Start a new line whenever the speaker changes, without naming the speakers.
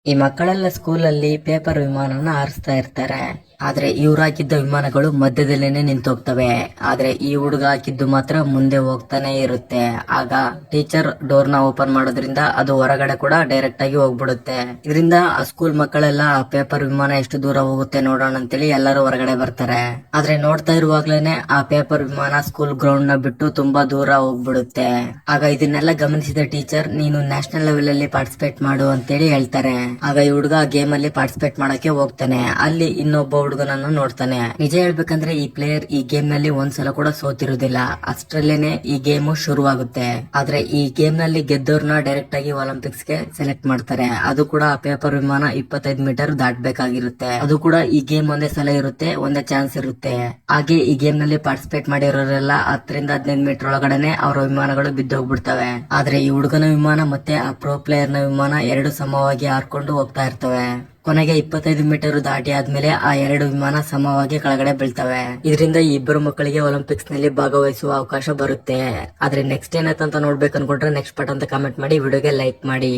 ಈ ಮಕ್ಕಳೆಲ್ಲ ಸ್ಕೂಲಲ್ಲಿ ಪೇಪರ್ ವಿಮಾನನ ಹಾರಿಸ್ತಾ ಇರ್ತಾರೆ. ಆದ್ರೆ ಇವ್ರು ಹಾಕಿದ್ದ ವಿಮಾನಗಳು ಮಧ್ಯದಲ್ಲೇನೆ ನಿಂತೋಗ್ತವೆ. ಆದ್ರೆ ಈ ಹುಡುಗ ಹಾಕಿದ್ದು ಮಾತ್ರ ಮುಂದೆ ಹೋಗ್ತಾನೆ ಇರುತ್ತೆ. ಆಗ ಟೀಚರ್ ಡೋರ್ ನ ಓಪನ್ ಮಾಡೋದ್ರಿಂದ ಅದು ಹೊರಗಡೆ ಕೂಡ ಡೈರೆಕ್ಟ್ ಆಗಿ ಹೋಗ್ಬಿಡುತ್ತೆ. ಇದರಿಂದ ಆ ಸ್ಕೂಲ್ ಮಕ್ಕಳೆಲ್ಲ ಆ ಪೇಪರ್ ವಿಮಾನ ಎಷ್ಟು ದೂರ ಹೋಗುತ್ತೆ ನೋಡೋಣ ಅಂತೇಳಿ ಎಲ್ಲರೂ ಹೊರಗಡೆ ಬರ್ತಾರೆ. ಆದ್ರೆ ನೋಡ್ತಾ ಇರುವಾಗ್ಲೇನೆ ಆ ಪೇಪರ್ ವಿಮಾನ ಸ್ಕೂಲ್ ಗ್ರೌಂಡ್ ನ ಬಿಟ್ಟು ತುಂಬಾ ದೂರ ಹೋಗ್ಬಿಡುತ್ತೆ. ಆಗ ಇದನ್ನೆಲ್ಲ ಗಮನಿಸಿದ ಟೀಚರ್, ನೀನು ನ್ಯಾಷನಲ್ ಲೆವೆಲ್ ಅಲ್ಲಿ ಪಾರ್ಟಿಸಿಪೇಟ್ ಮಾಡು ಅಂತೇಳಿ ಹೇಳ್ತಾರೆ. ಆಗ ಈ ಹುಡುಗ ಗೇಮ್ ಅಲ್ಲಿ ಪಾರ್ಟಿಸಿಪೇಟ್ ಮಾಡಕ್ಕೆ ಹೋಗ್ತಾನೆ. ಅಲ್ಲಿ ಇನ್ನೊಬ್ಬ ಹುಡುಗನನ್ನು ನೋಡ್ತಾನೆ. ನಿಜ ಹೇಳ್ಬೇಕಂದ್ರೆ ಈ ಪ್ಲೇಯರ್ ಈ ಗೇಮ್ ನಲ್ಲಿ ಒಂದ್ಸಲ ಕೂಡ ಸೋತಿರುವುದಿಲ್ಲ. ಅಷ್ಟ್ರಲ್ಲೇನೆ ಈ ಗೇಮ್ ಶುರುವಾಗುತ್ತೆ. ಆದ್ರೆ ಈ ಗೇಮ್ ನಲ್ಲಿ ಗೆದ್ದವ್ರನ್ನ ಡೈರೆಕ್ಟ್ ಆಗಿ ಒಲಿಂಪಿಕ್ಸ್ ಗೆ ಸೆಲೆಕ್ಟ್ ಮಾಡ್ತಾರೆ. ಅದು ಕೂಡ ಆ ಪೇಪರ್ ವಿಮಾನ 25 ಮೀಟರ್ ದಾಟಬೇಕಾಗಿರುತ್ತೆ. ಅದು ಕೂಡ ಈ ಗೇಮ್ ಒಂದೇ ಸಲ ಇರುತ್ತೆ, ಒಂದೇ ಚಾನ್ಸ್ ಇರುತ್ತೆ. ಹಾಗೆ ಈ ಗೇಮ್ ನಲ್ಲಿ ಪಾರ್ಟಿಸಿಪೇಟ್ ಮಾಡಿರೋರೆಲ್ಲ 10 ರಿಂದ 15 ಮೀಟರ್ ಒಳಗಡೆನೆ ಅವರ ವಿಮಾನಗಳು ಬಿದ್ದೋಗ್ಬಿಡ್ತವೆ. ಆದ್ರೆ ಈ ಹುಡುಗನ ವಿಮಾನ ಮತ್ತೆ ಆ ಪ್ರೋ ಪ್ಲೇಯರ್ ನ ವಿಮಾನ ಎರಡು ಸಮವಾಗಿ ಹಾರ್ಕೊಂಡು ಹೋಗ್ತಾ ಇರ್ತವೆ. ಕೊನೆಗೆ 25 ಮೀಟರ್ ದಾಟಿ ಆದ್ಮೇಲೆ ಆ ಎರಡು ವಿಮಾನ ಸಮವಾಗಿ ಕೆಳಗಡೆ ಬೀಳ್ತವೆ. ಇದರಿಂದ ಈ ಇಬ್ಬರು ಮಕ್ಕಳಿಗೆ ಒಲಿಂಪಿಕ್ಸ್ ನಲ್ಲಿ ಭಾಗವಹಿಸುವ ಅವಕಾಶ ಬರುತ್ತೆ. ಆದ್ರೆ ನೆಕ್ಸ್ಟ್ ಏನಾಯ್ತು ಅಂತ ನೋಡ್ಬೇಕು ಅನ್ಕೊಂಡ್ರೆ ನೆಕ್ಸ್ಟ್ ಪಾರ್ಟ್ ಅಂತ ಕಾಮೆಂಟ್ ಮಾಡಿ, ವಿಡಿಯೋಗೆ ಲೈಕ್ ಮಾಡಿ.